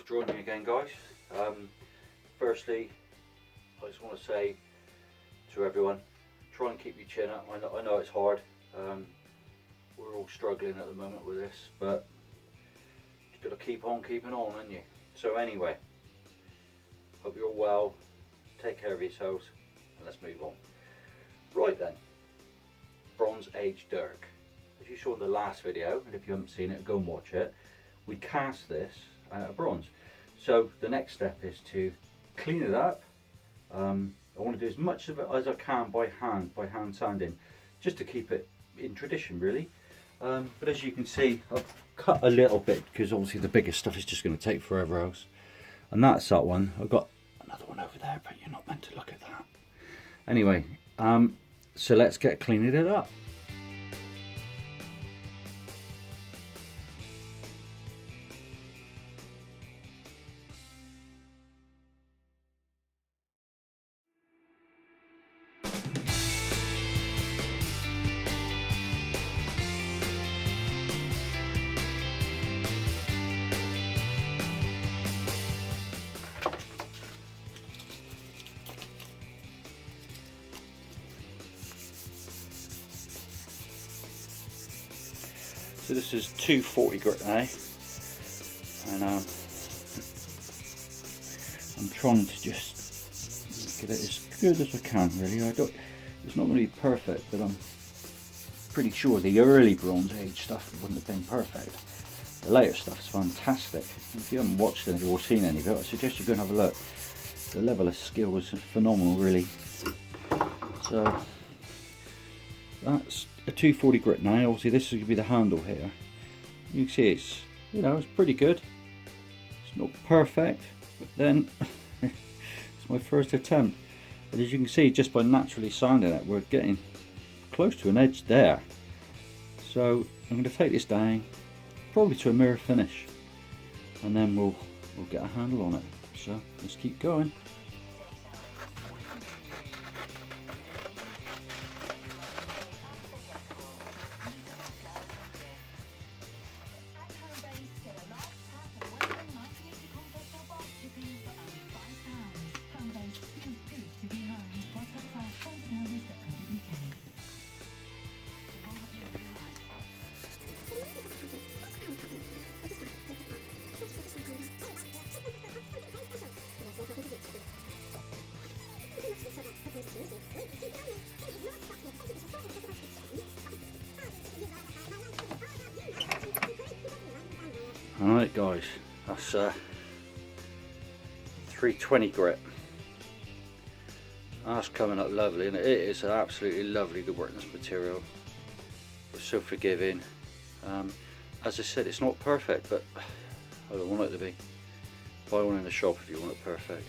for joining me again, guys. Firstly, I just want to say to everyone, try and keep your chin up. I know it's hard. We're all struggling at the moment with this, but you've got to keep on keeping on, haven't you? So anyway, hope you're all well. Take care of yourselves, and let's move on. Right then, Bronze Age Dirk. As you saw in the last video, and if you haven't seen it, go and watch it. We cast this out of bronze. So the next step is to clean it up. I want to do as much of it as I can by hand sanding, just to keep it in tradition really. But as you can see, I've cut a little bit because obviously the bigger stuff is just going to take forever else. And that's that one. I've got another one over there, but you're not meant to look at that. Anyway, so let's get cleaning it up. So this is 240 grit now, and I'm trying to just get it as good as I can really. It's not going to be perfect, but I'm pretty sure the early Bronze Age stuff wouldn't have been perfect. The later stuff is fantastic. If you haven't watched any or seen any of it, I suggest you go and have a look. The level of skill was phenomenal really. So that's a 240 grit now. Obviously this is going to be the handle here. You can see it's, you know, it's pretty good. It's not perfect, but then it's my first attempt. And as you can see, just by naturally sanding it, we're getting close to an edge there. So I'm going to take this down, probably to a mirror finish, and then we'll get a handle on it. So let's keep going. Alright guys, that's 320 grit. That's coming up lovely, and it is absolutely lovely to work in this material. It's so forgiving. As I said, it's not perfect, but I don't want it to be. Buy one in the shop if you want it perfect.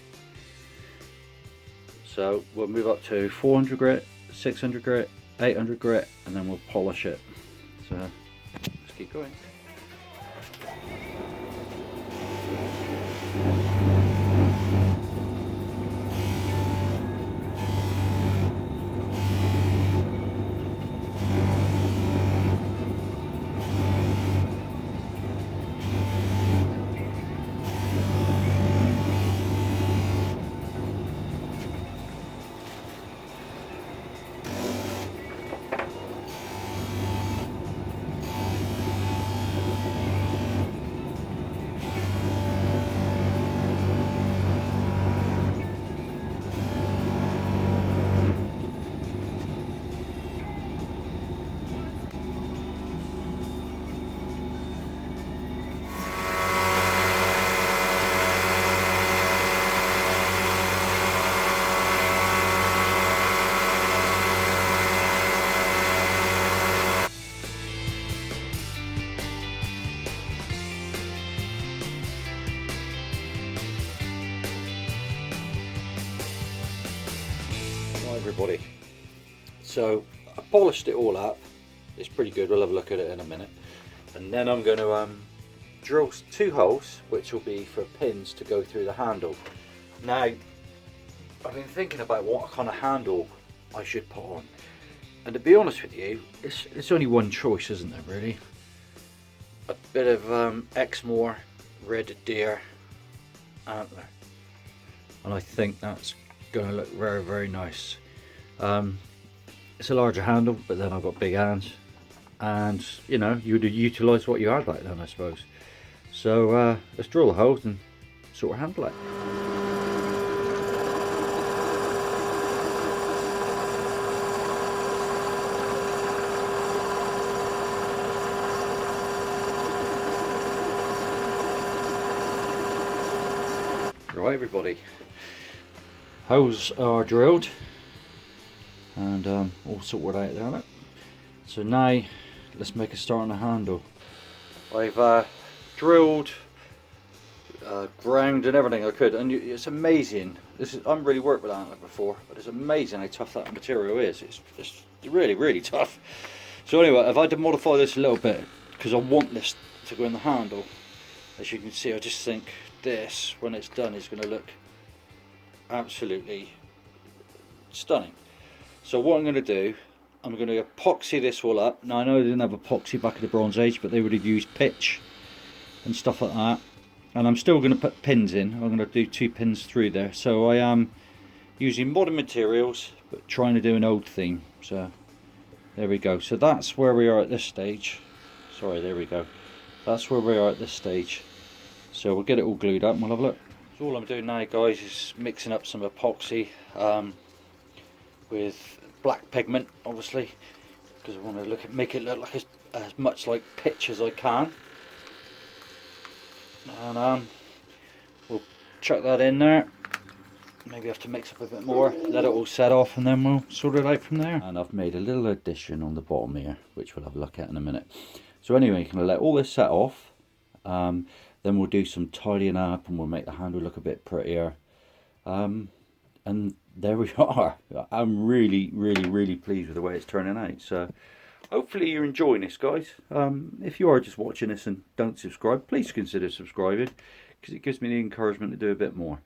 So we'll move up to 400 grit, 600 grit, 800 grit, and then we'll polish it. So let's keep going. Everybody, so I polished it all up. It's pretty good. We'll have a look at it in a minute, and then I'm going to drill 2 holes which will be for pins to go through the handle. Now I've been thinking about what kind of handle I should put on, and to be honest with you, it's only one choice, isn't there really? A bit of Exmoor red deer antler, and I think that's going to look very, very nice. It's a larger handle, but then I've got big hands, and you know, you would utilise what you had back then, I suppose. So let's drill the holes and sort of handle it. Right, everybody, holes are drilled and all sorted out there. So now let's make a start on the handle. I've drilled, ground and everything I could, and it's amazing. I haven't really worked with antler before, but it's amazing how tough that material is. It's really, really tough. So anyway, I've had to modify this a little bit because I want this to go in the handle. As you can see, I just think this, when it's done, is going to look absolutely stunning. So what I'm going to do, I'm going to epoxy this all up. Now I know they didn't have epoxy back in the Bronze Age, but they would have used pitch and stuff like that. And I'm still going to put pins in. I'm going to do 2 pins through there. So I am using modern materials, but trying to do an old theme. So there we go. So that's where we are at this stage. Sorry, there we go. That's where we are at this stage. So we'll get it all glued up and we'll have a look. So all I'm doing now, guys, is mixing up some epoxy with black pigment, obviously, because I want to make it look like as much like pitch as I can. And we'll chuck that in there. Maybe have to mix up a bit more, let it all set off, and then we'll sort it out from there. And I've made a little addition on the bottom here, which we'll have a look at in a minute. So anyway, you're going to let all this set off. Then we'll do some tidying up and we'll make the handle look a bit prettier. And there we are. I'm really, really, really pleased with the way it's turning out. So hopefully you're enjoying this, guys. If you are just watching this and don't subscribe, please consider subscribing, because it gives me the encouragement to do a bit more.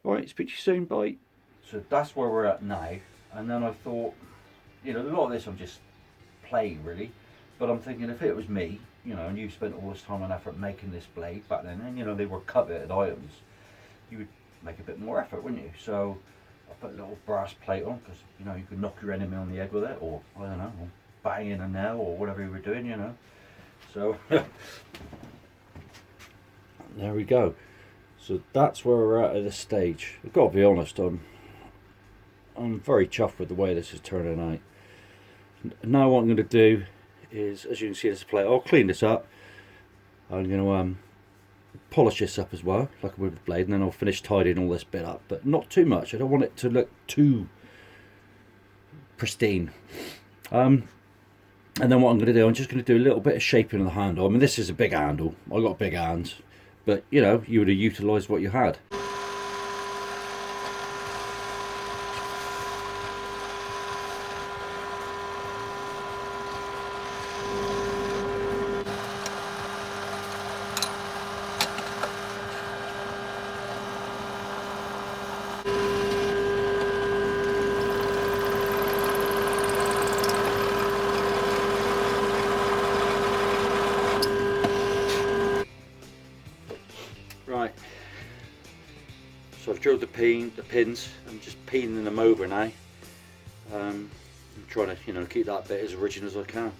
Alright, speak to you soon, bye. So that's where we're at now. And then I thought, you know, a lot of this I'm just playing really, but I'm thinking if it was me, you know, and you spent all this time and effort making this blade back then, and you know, they were coveted items, you would make a bit more effort, wouldn't you? So I put a little brass plate on, because you know, you could knock your enemy on the head with it, or I don't know, or bang in a nail, or whatever you were doing, you know. So there we go. So that's where we're at this stage. I've got to be honest, I'm very chuffed with the way this is turning out. Now what I'm going to do is, as you can see this plate, I'll clean this up. I'm going to polish this up as well, like I would with the blade, and then I'll finish tidying all this bit up, but not too much. I don't want it to look too pristine. And then what I'm going to do, I'm just going to do a little bit of shaping of the handle. I mean, this is a big handle. I've got big hands, but you know, you would have utilised what you had. Right, so I've drilled the pins. I'm just pinning them over now. I'm trying to, you know, keep that bit as original as I can.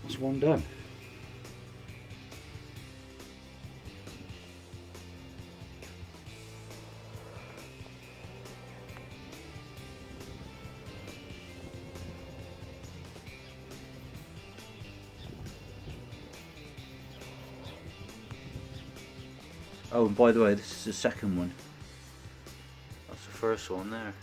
That's one done. Oh, and by the way, this is the second one. That's the first one there.